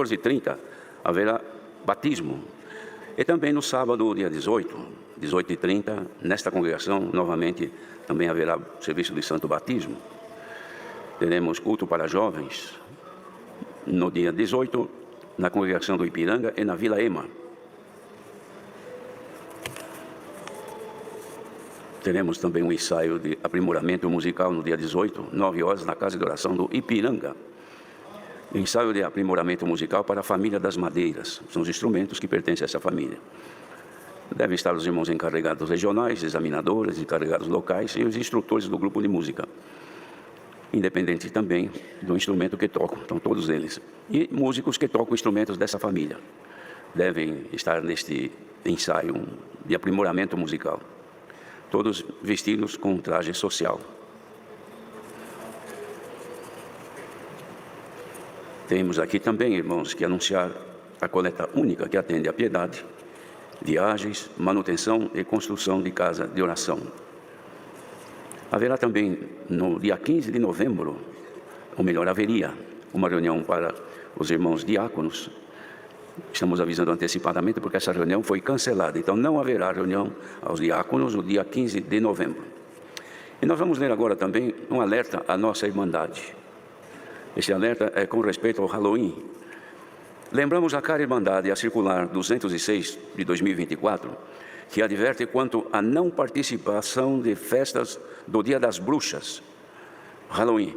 14h30, haverá batismo. E também no sábado, dia 18h30, nesta congregação, novamente, também haverá serviço de santo batismo. Teremos culto para jovens no dia 18, na congregação do Ipiranga e na Vila Ema. Teremos também um ensaio de aprimoramento musical no dia 18, 9 horas, na Casa de Oração do Ipiranga. Ensaio de aprimoramento musical para a família das madeiras. São os instrumentos que pertencem a essa família. Devem estar os irmãos encarregados regionais, examinadores, encarregados locais e os instrutores do grupo de música. Independente também do instrumento que tocam, então todos eles. E músicos que tocam instrumentos dessa família. Devem estar neste ensaio de aprimoramento musical. Todos vestidos com traje social. Temos aqui também, irmãos, que anunciar a coleta única que atende à piedade, viagens, manutenção e construção de casa de oração. Haverá também, no dia 15 de novembro, ou melhor, haveria uma reunião para os irmãos diáconos. Estamos avisando antecipadamente porque essa reunião foi cancelada. Então, não haverá reunião aos diáconos no dia 15 de novembro. E nós vamos ler agora também um alerta à nossa Irmandade. Esse alerta é com respeito ao Halloween. Lembramos a cara Irmandade, a circular 206 de 2024, que adverte quanto à não participação de festas do Dia das Bruxas, Halloween,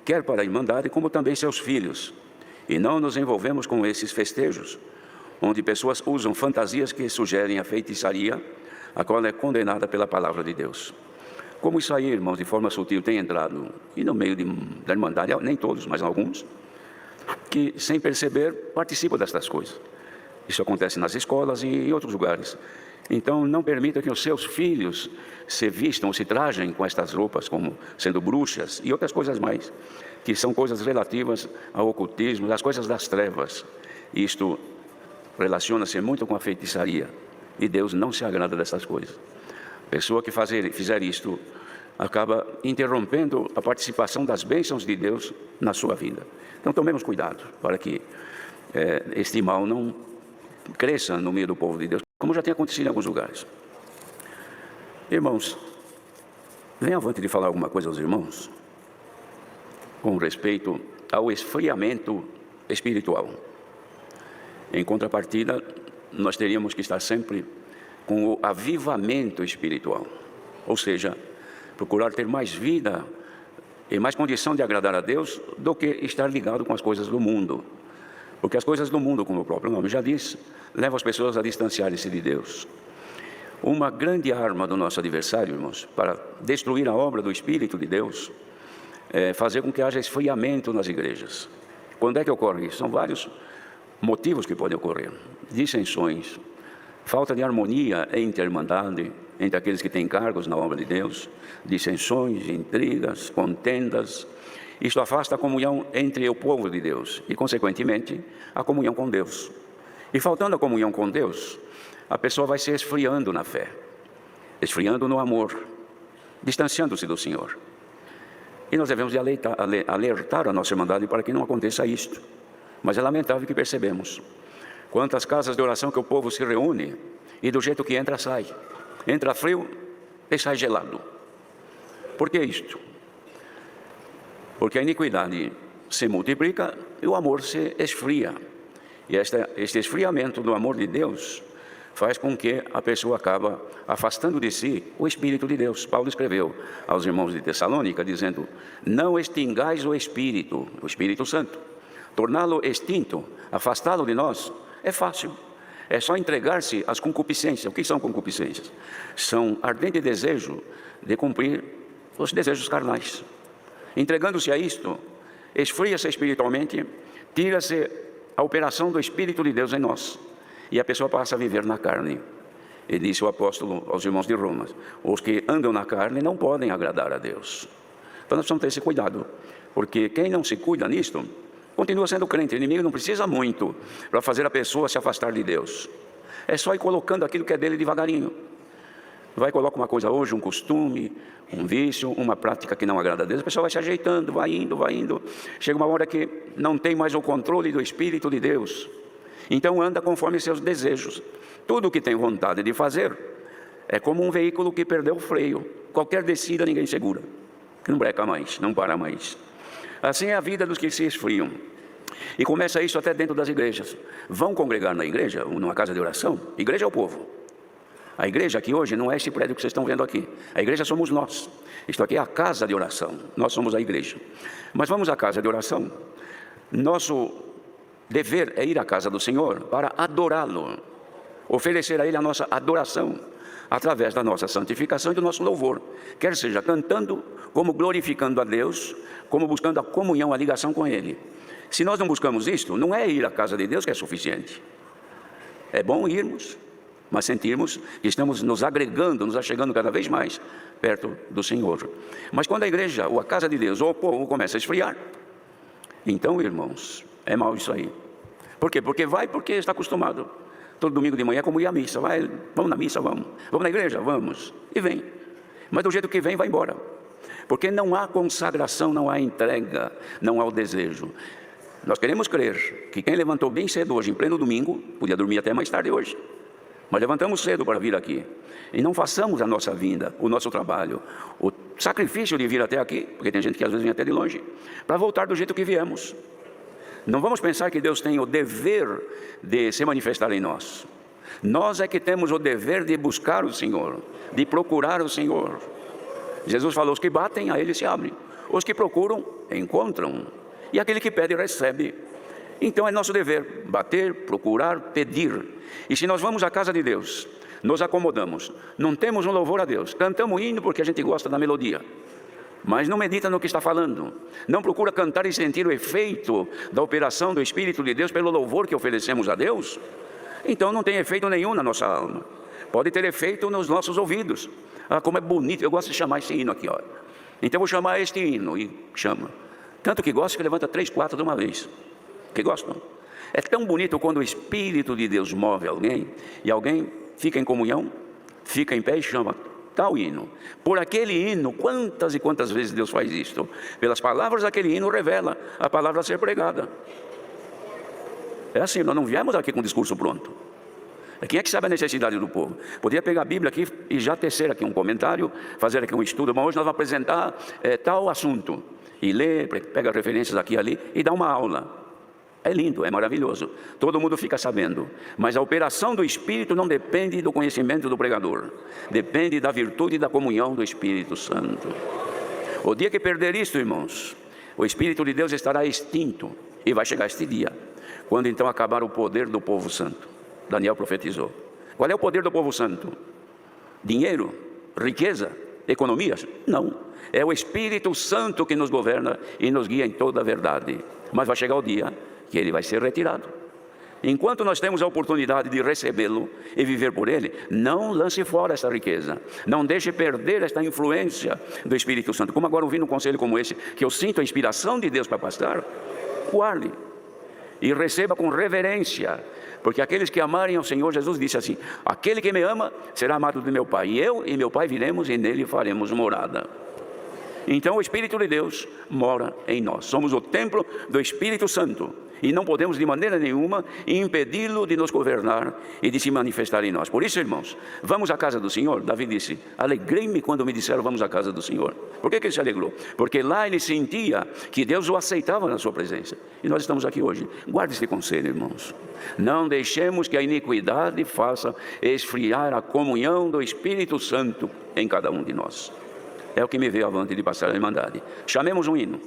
quer para a Irmandade como também seus filhos. E não nos envolvemos com esses festejos, onde pessoas usam fantasias que sugerem a feitiçaria, a qual é condenada pela palavra de Deus. Como isso aí, irmãos, de forma sutil tem entrado, e no meio da Irmandade, nem todos, mas alguns, que sem perceber participam destas coisas. Isso acontece nas escolas e em outros lugares. Então, não permita que os seus filhos se vistam ou se trajem com estas roupas, como sendo bruxas e outras coisas mais, que são coisas relativas ao ocultismo, às coisas das trevas. Isto relaciona-se muito com a feitiçaria, e Deus não se agrada dessas coisas. A pessoa que fizer isto acaba interrompendo a participação das bênçãos de Deus na sua vida. Então, tomemos cuidado para que este mal não cresça no meio do povo de Deus, como já tem acontecido em alguns lugares. Irmãos, venha avante de falar alguma coisa aos irmãos com respeito ao esfriamento espiritual. Em contrapartida, nós teríamos que estar sempre com o avivamento espiritual, ou seja, procurar ter mais vida e mais condição de agradar a Deus do que estar ligado com as coisas do mundo. Porque as coisas do mundo, como o próprio nome já diz, levam as pessoas a distanciarem-se de Deus. Uma grande arma do nosso adversário, irmãos, para destruir a obra do Espírito de Deus, é fazer com que haja esfriamento nas igrejas. Quando é que ocorre isso? São vários motivos que podem ocorrer. Dissensões, falta de harmonia entre a Irmandade, entre aqueles que têm cargos na obra de Deus, dissensões, intrigas, contendas. Isto afasta a comunhão entre o povo de Deus e, consequentemente, a comunhão com Deus. E faltando a comunhão com Deus, a pessoa vai se esfriando na fé, esfriando no amor, distanciando-se do Senhor. E nós devemos alertar a nossa Irmandade para que não aconteça isto. Mas é lamentável que percebemos quantas casas de oração que o povo se reúne e do jeito que entra, sai. Entra frio e sai gelado. Por que isto? Porque a iniquidade se multiplica e o amor se esfria. E este esfriamento do amor de Deus faz com que a pessoa acaba afastando de si o Espírito de Deus. Paulo escreveu aos irmãos de Tessalônica, dizendo: não extingais o Espírito Santo. Torná-lo extinto, afastá-lo de nós, é fácil. É só entregar-se às concupiscências. O que são concupiscências? São ardente desejo de cumprir os desejos carnais. Entregando-se a isto, esfria-se espiritualmente, tira-se a operação do Espírito de Deus em nós, e a pessoa passa a viver na carne. E disse o apóstolo aos irmãos de Roma: os que andam na carne não podem agradar a Deus. Então nós precisamos ter esse cuidado, porque quem não se cuida nisto, continua sendo crente. O inimigo não precisa muito para fazer a pessoa se afastar de Deus. É só ir colocando aquilo que é dele devagarinho. vai colocar uma coisa hoje, um costume, um vício, uma prática que não agrada a Deus, a pessoa vai se ajeitando, vai indo. Chega uma hora que não tem mais o controle do Espírito de Deus. Então anda conforme seus desejos. Tudo o que tem vontade de fazer é como um veículo que perdeu o freio. Qualquer descida ninguém segura, que não breca mais, não para mais. Assim é a vida dos que se esfriam. E começa isso até dentro das igrejas. Vão congregar na igreja, numa casa de oração? Igreja é o povo. A igreja aqui hoje não é esse prédio que vocês estão vendo aqui. A igreja somos nós. Isto aqui é a casa de oração. Nós somos a igreja. Mas vamos à casa de oração. Nosso dever é ir à casa do Senhor para adorá-lo. Oferecer a Ele a nossa adoração através da nossa santificação e do nosso louvor. Quer seja cantando, como glorificando a Deus, como buscando a comunhão, a ligação com Ele. Se nós não buscamos isto, não é ir à casa de Deus que é suficiente. É bom irmos, mas sentirmos que estamos nos agregando, nos achegando cada vez mais perto do Senhor. Mas quando a igreja, ou a casa de Deus, ou o povo começa a esfriar, então, irmãos, é mal isso aí. Por quê? Porque está acostumado. Todo domingo de manhã, como ir à missa, vamos na missa, vamos na igreja, vamos, e vem. Mas do jeito que vem, vai embora. Porque não há consagração, não há entrega, não há o desejo. Nós queremos crer que quem levantou bem cedo hoje, em pleno domingo, podia dormir até mais tarde hoje. Mas levantamos cedo para vir aqui. E não façamos a nossa vinda, o nosso trabalho, o sacrifício de vir até aqui, porque tem gente que às vezes vem até de longe, para voltar do jeito que viemos. Não vamos pensar que Deus tem o dever de se manifestar em nós. Nós é que temos o dever de buscar o Senhor, de procurar o Senhor. Jesus falou, os que batem, a Ele se abrem. Os que procuram, encontram. E aquele que pede, recebe. Então é nosso dever bater, procurar, pedir. E se nós vamos à casa de Deus, nos acomodamos, não temos um louvor a Deus, cantamos hino porque a gente gosta da melodia, mas não medita no que está falando, não procura cantar e sentir o efeito da operação do Espírito de Deus pelo louvor que oferecemos a Deus, então não tem efeito nenhum na nossa alma. Pode ter efeito nos nossos ouvidos. Ah, como é bonito, eu gosto de chamar esse hino aqui, ó. Então eu vou chamar este hino, e chama. Tanto que gosta que levanta 3, 4 de uma vez. Que gostam? É tão bonito quando o Espírito de Deus move alguém, e alguém fica em comunhão, fica em pé e chama tal hino. Por aquele hino, quantas e quantas vezes Deus faz isto? Pelas palavras daquele hino revela a palavra a ser pregada. É assim, nós não viemos aqui com um discurso pronto. Quem é que sabe a necessidade do povo? Poderia pegar a Bíblia aqui e já tecer aqui um comentário, fazer aqui um estudo, mas hoje nós vamos apresentar tal assunto. E ler, pega referências aqui e ali e dá uma aula. É lindo, é maravilhoso. Todo mundo fica sabendo. Mas a operação do Espírito não depende do conhecimento do pregador. Depende da virtude e da comunhão do Espírito Santo. O dia que perder isto, irmãos, o Espírito de Deus estará extinto. E vai chegar este dia, quando então acabar o poder do povo santo. Daniel profetizou. Qual é o poder do povo santo? Dinheiro? Riqueza? Economias? Não. É o Espírito Santo que nos governa e nos guia em toda a verdade. Mas vai chegar o dia que ele vai ser retirado. Enquanto nós temos a oportunidade de recebê-lo e viver por ele, não lance fora essa riqueza. Não deixe perder esta influência do Espírito Santo. Como agora ouvindo um conselho como esse, que eu sinto a inspiração de Deus para pastor, guarde e receba com reverência. Porque aqueles que amarem ao Senhor, Jesus disse assim, aquele que me ama será amado de meu Pai. E eu e meu Pai viremos e nele faremos morada. Então o Espírito de Deus mora em nós. Somos o templo do Espírito Santo. E não podemos de maneira nenhuma impedi-lo de nos governar e de se manifestar em nós. Por isso, irmãos, vamos à casa do Senhor. Davi disse, alegrei-me quando me disseram vamos à casa do Senhor. Por que ele se alegrou? Porque lá ele sentia que Deus o aceitava na sua presença. E nós estamos aqui hoje. Guarde este conselho, irmãos. Não deixemos que a iniquidade faça esfriar a comunhão do Espírito Santo em cada um de nós. É o que me veio avante de passar a irmandade. Chamemos um hino.